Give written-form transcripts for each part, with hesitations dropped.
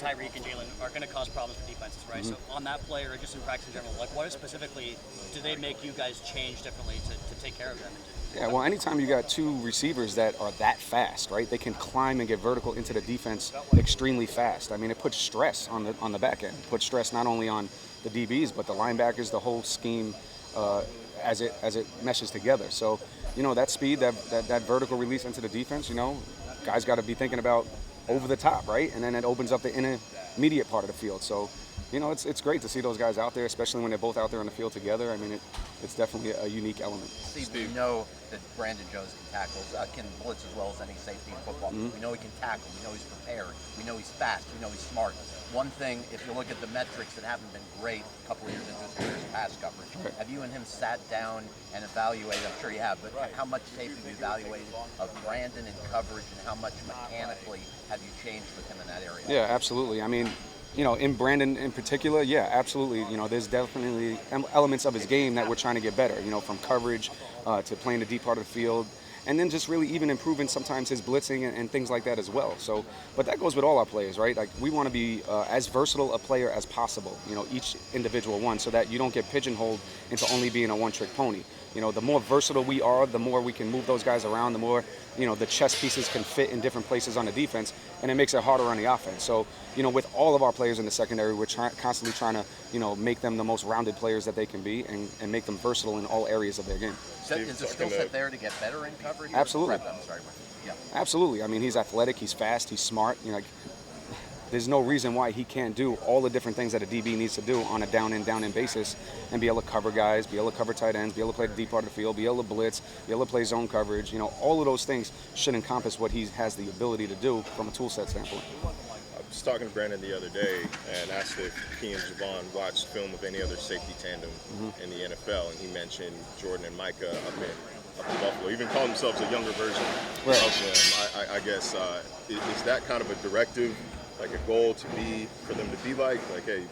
Tyreek and Jalen are going to cause problems for defenses, right? So on that play or just in practice in general, like what specifically do they make you guys change differently to take care of them? Yeah, well, anytime you got two receivers that are that fast, right? They can climb and get vertical into the defense extremely fast. I mean, it puts stress on the back end. It puts stress not only on the DBs but the linebackers, the whole scheme as it meshes together. So, that speed, that vertical release into the defense, guys got to be thinking about over the top, right? And then it opens up the intermediate part of the field. So, it's great to see those guys out there, especially when they're both out there on the field together. I mean, it's definitely a unique element. Steve, we know that Brandon Jones can blitz as well as any safety in football. We know he can tackle. We know he's prepared. We know he's fast. We know he's smart. One thing, if you look at the metrics that haven't been great a couple of years into his career, is pass coverage. Right. Have you and him sat down and evaluated? I'm sure you have, but how much tape have you evaluated of Brandon in coverage, and how much mechanically have you changed with him in that area? Yeah, absolutely. I mean, in Brandon in particular, yeah, absolutely. There's definitely elements of his game that we're trying to get better, from coverage to playing the deep part of the field, and then just really even improving sometimes his blitzing and things like that as well. So, but that goes with all our players, right? Like, we want to be as versatile a player as possible, each individual one, so that you don't get pigeonholed into only being a one-trick pony. The more versatile we are, the more we can move those guys around, the more, the chess pieces can fit in different places on the defense, and it makes it harder on the offense. So, with all of our players in the secondary, we're constantly trying to, make them the most rounded players that they can be and make them versatile in all areas of their game. Is the skill set there to get better in coverage? Absolutely. Yeah. Absolutely. I mean, he's athletic, he's fast, he's smart. There's no reason why he can't do all the different things that a DB needs to do on a down-in basis and be able to cover guys, be able to cover tight ends, be able to play the deep part of the field, be able to blitz, be able to play zone coverage. All of those things should encompass what he has the ability to do from a tool set standpoint. I was talking to Brandon the other day and asked if he and Javon watched film of any other safety tandem in the NFL, and he mentioned Jordan and Micah up in Buffalo. Even called themselves a younger version of them. I guess is that kind of a directive, like a goal for them to be like, hey,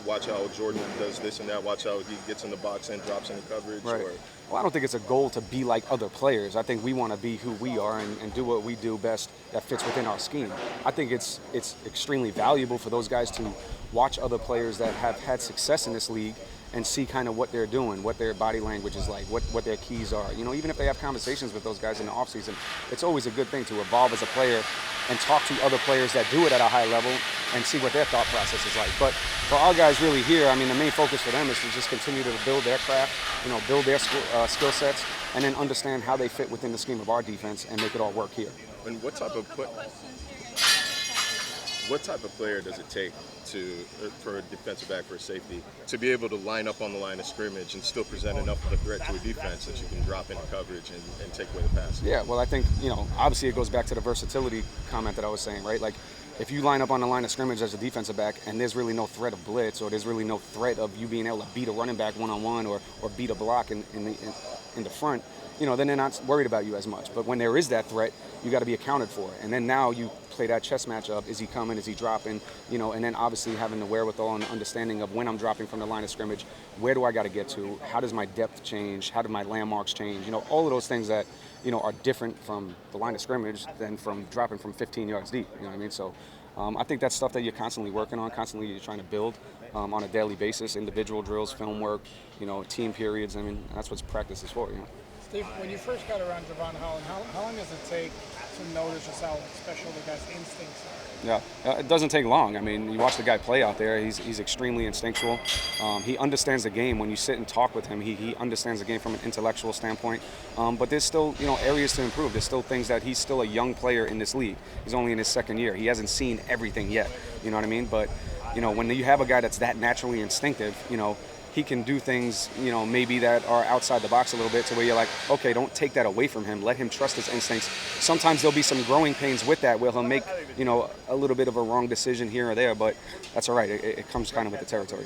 watch how Jordan does this and that, watch how he gets in the box and drops into coverage? Right. Or? Well, I don't think it's a goal to be like other players. I think we want to be who we are and do what we do best that fits within our scheme. I think it's extremely valuable for those guys to watch other players that have had success in this league and see kind of what they're doing, what their body language is like, what their keys are. Even if they have conversations with those guys in the offseason, it's always a good thing to evolve as a player and talk to other players that do it at a high level and see what their thought process is like. But for our guys really here, I mean, the main focus for them is to just continue to build their craft, build their skill sets, and then understand how they fit within the scheme of our defense and make it all work here. And what type of player does it take for a defensive back, for a safety, to be able to line up on the line of scrimmage and still present enough of a threat to a defense that you can drop into coverage and take away the pass? Yeah, well, I think, obviously it goes back to the versatility comment that I was saying, right? Like, if you line up on the line of scrimmage as a defensive back and there's really no threat of blitz, or there's really no threat of you being able to beat a running back one-on-one or beat a block in the front, then they're not worried about you as much. But when there is that threat, you got to be accounted for. And then now you play that chess matchup. Is he coming? Is he dropping? And then obviously having the wherewithal and the understanding of when I'm dropping from the line of scrimmage, where do I got to get to? How does my depth change? How do my landmarks change? All of those things that, are different from the line of scrimmage than from dropping from 15 yards deep. You know what I mean? So I think that's stuff that you're constantly working on, constantly you're trying to build on a daily basis, individual drills, film work, team periods. I mean, that's what practice is for, Steve, when you first got around Javon Holland, how long does it take to notice just how special the guy's instincts are? Yeah, it doesn't take long. I mean, you watch the guy play out there, he's extremely instinctual. He understands the game. When you sit and talk with him, he understands the game from an intellectual standpoint. But there's still, areas to improve. There's still things that he's still a young player in this league. He's only in his second year. He hasn't seen everything yet, you know what I mean? But, when you have a guy that's that naturally instinctive, he can do things, maybe that are outside the box a little bit, to where you're like, okay, don't take that away from him. Let him trust his instincts. Sometimes there'll be some growing pains with that, where he'll make, a little bit of a wrong decision here or there, but that's all right. It comes kind of with the territory.